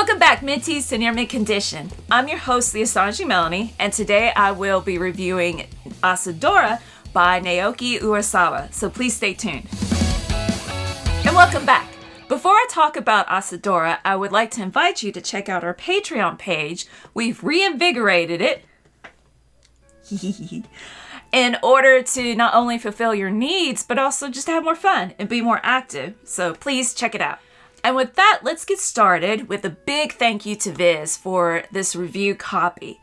Welcome back, Mentees, to Near Mint Condition. I'm your host, the Astonishing Melanie, and today I will be reviewing Asadora by Naoki Urasawa, so please stay tuned. And welcome back. Before I talk about Asadora, I would like to invite you to check out our Patreon page. We've reinvigorated it in order to not only fulfill your needs, but also just have more fun and be more active. So please check it out. And with that, let's get started with a big thank you to Viz for this review copy.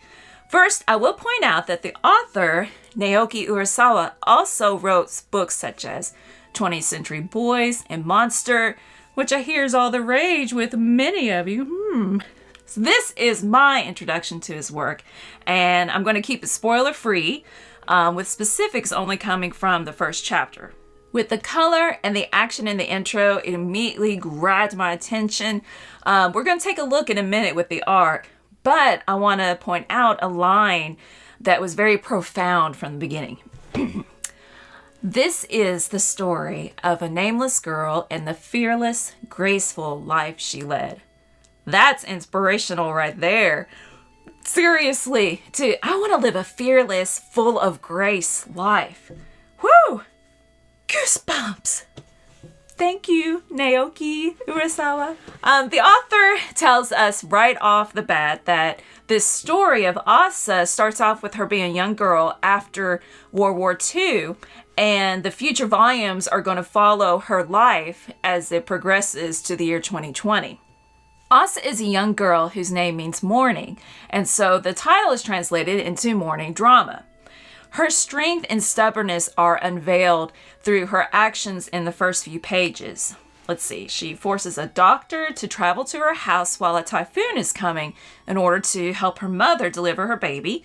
First, I will point out that the author, Naoki Urasawa, also wrote books such as 20th Century Boys and Monster, which I hear is all the rage with many of you. So this is my introduction to his work, and I'm going to keep it spoiler-free, with specifics only coming from the first chapter. With the color and the action in the intro, it immediately grabbed my attention. We're going to take a look in a minute with the art, but I want to point out a line that was very profound from the beginning. This is the story of a nameless girl and the fearless, graceful life she led. That's inspirational right there. Seriously, I want to live a fearless, full of grace life. Woo! Goosebumps! Thank you, Naoki Urasawa. The author tells us right off the bat that this story of Asa starts off with her being a young girl after World War II, and the future volumes are going to follow her life as it progresses to the year 2020. Asa is a young girl whose name means morning, and so the title is translated into morning drama. Her strength and stubbornness are unveiled through her actions in the first few pages. Let's see, she forces a doctor to travel to her house while a typhoon is coming in order to help her mother deliver her baby.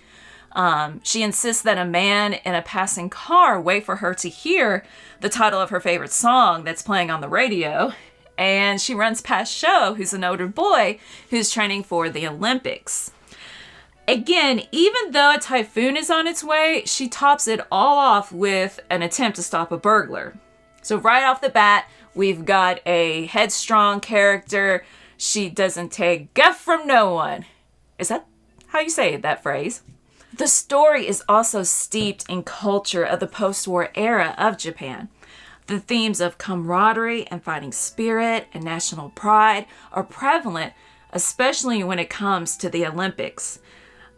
She insists that a man in a passing car wait for her to hear the title of her favorite song that's playing on the radio. And she runs past Sho, who's an older boy who's training for the Olympics. Again, even though a typhoon is on its way, she tops it all off with an attempt to stop a burglar. So right off the bat, we've got a headstrong character. She doesn't take guff from no one. Is that how you say that phrase? The story is also steeped in culture of the post-war era of Japan. The themes of camaraderie and fighting spirit and national pride are prevalent, especially when it comes to the Olympics.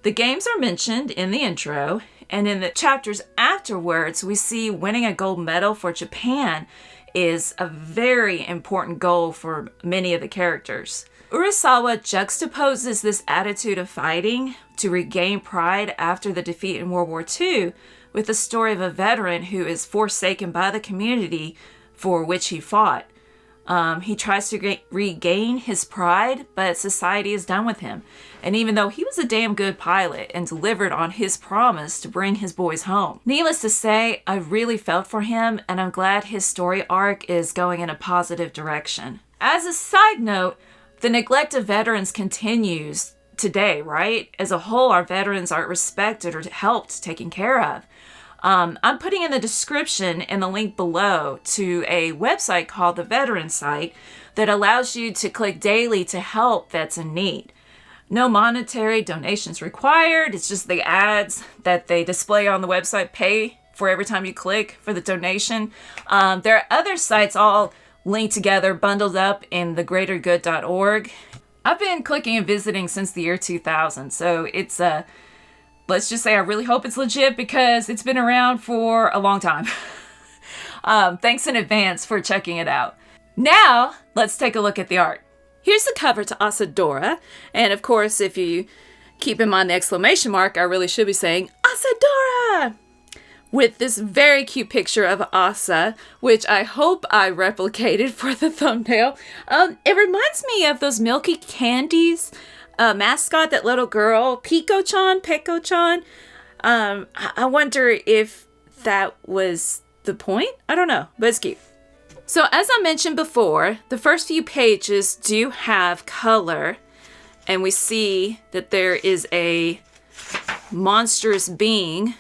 The games are mentioned in the intro, and in the chapters afterwards, we see winning a gold medal for Japan is a very important goal for many of the characters. Urasawa juxtaposes this attitude of fighting to regain pride after the defeat in World War II with the story of a veteran who is forsaken by the community for which he fought. He tries to regain his pride, but society is done with him. And even though he was a damn good pilot and delivered on his promise to bring his boys home. Needless to say, I really felt for him, and I'm glad his story arc is going in a positive direction. As a side note, the neglect of veterans continues today, right? As a whole, our veterans aren't respected or helped, taken care of. I'm putting in the description and the link below to a website called the Veteran Site that allows you to click daily to help vets in need. No monetary donations required. It's just the ads that they display on the website pay for every time you click for the donation. There are other sites all linked together, bundled up in thegreatergood.org. I've been clicking and visiting since the year 2000, so it's let's just say I really hope it's legit because it's been around for a long time. Thanks in advance for checking it out. Now, let's take a look at the art. Here's the cover to Asadora. And of course, if you keep in mind the exclamation mark, I really should be saying Asadora! With this very cute picture of Asa, which I hope I replicated for the thumbnail. It reminds me of those Milky Candies mascot, that little girl, Peko-chan. I wonder if that was the point? I don't know, but it's cute. So as I mentioned before, the first few pages do have color, and we see that there is a monstrous being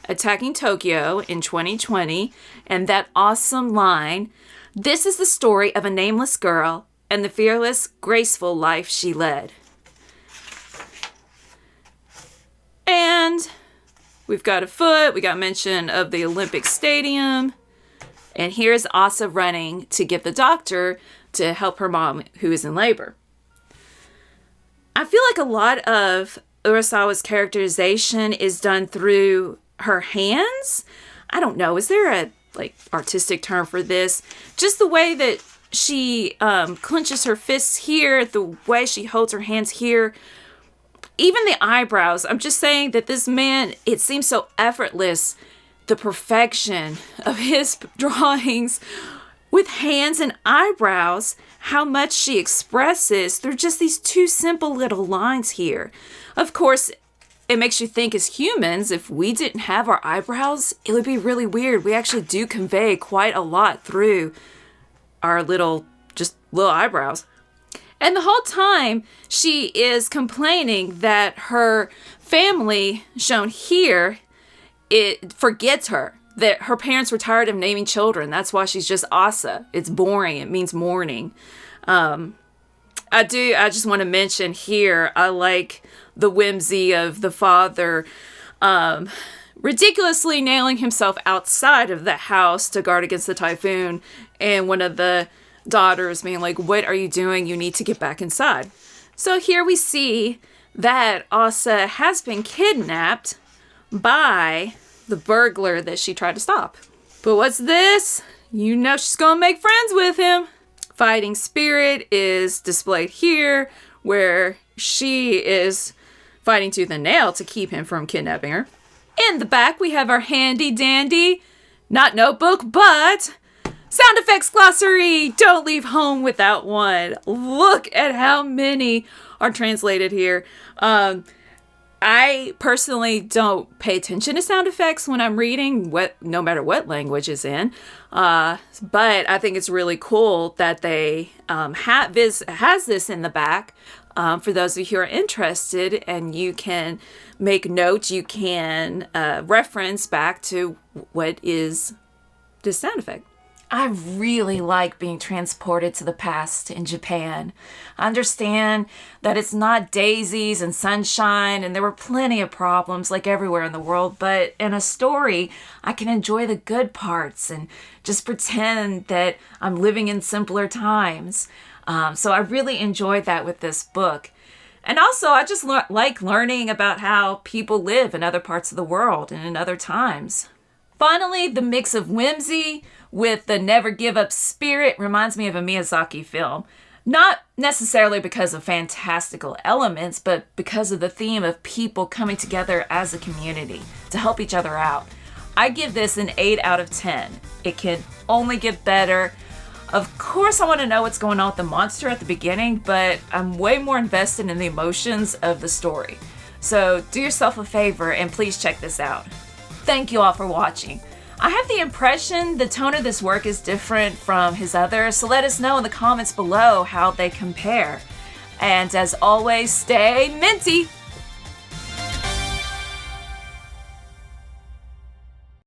attacking Tokyo in 2020, and that awesome line, "This is the story of a nameless girl and the fearless, graceful life she led. And we've got a foot. We got mention of the Olympic Stadium. And here's Asa running to get the doctor to help her mom who is in labor. I feel like a lot of Urasawa's characterization is done through her hands. I don't know. Is there a artistic term for this? Just the way that she clenches her fists here, the way she holds her hands here, even the eyebrows. I'm just saying that this man, it seems so effortless, the perfection of his drawings with hands and eyebrows, how much she expresses through just these two simple little lines here. Of course, it makes you think as humans, if we didn't have our eyebrows, it would be really weird. We actually do convey quite a lot through our little eyebrows. And the whole time she is complaining that her family, shown here, it forgets her. That her parents were tired of naming children. That's why she's just Asa. It's boring. It means mourning. I just want to mention here, I like the whimsy of the father ridiculously nailing himself outside of the house to guard against the typhoon, and one of the daughters being like, "What are you doing? You need to get back inside." So here we see that Asa has been kidnapped by the burglar that she tried to stop. But what's this? You know she's gonna make friends with him. Fighting spirit is displayed here, where she is fighting tooth and nail to keep him from kidnapping her. In the back, we have our handy dandy, not notebook, but sound effects glossary. Don't leave home without one. Look at how many are translated here. I personally don't pay attention to sound effects when I'm reading, no matter what language it's in. But I think it's really cool that they has this in the back for those of you who are interested, and you can make notes. You can reference back to what is this sound effect. I really like being transported to the past in Japan. I understand that it's not daisies and sunshine, and there were plenty of problems like everywhere in the world, but in a story, I can enjoy the good parts and just pretend that I'm living in simpler times. So I really enjoyed that with this book. And also, I just like learning about how people live in other parts of the world and in other times. Finally, the mix of whimsy with the never give up spirit reminds me of a Miyazaki film. Not necessarily because of fantastical elements, but because of the theme of people coming together as a community to help each other out. I give this an 8 out of 10. It can only get better. Of course, I want to know what's going on with the monster at the beginning, but I'm way more invested in the emotions of the story. So do yourself a favor and please check this out. Thank you all for watching. I have the impression the tone of this work is different from his others, so let us know in the comments below how they compare. And as always, stay minty!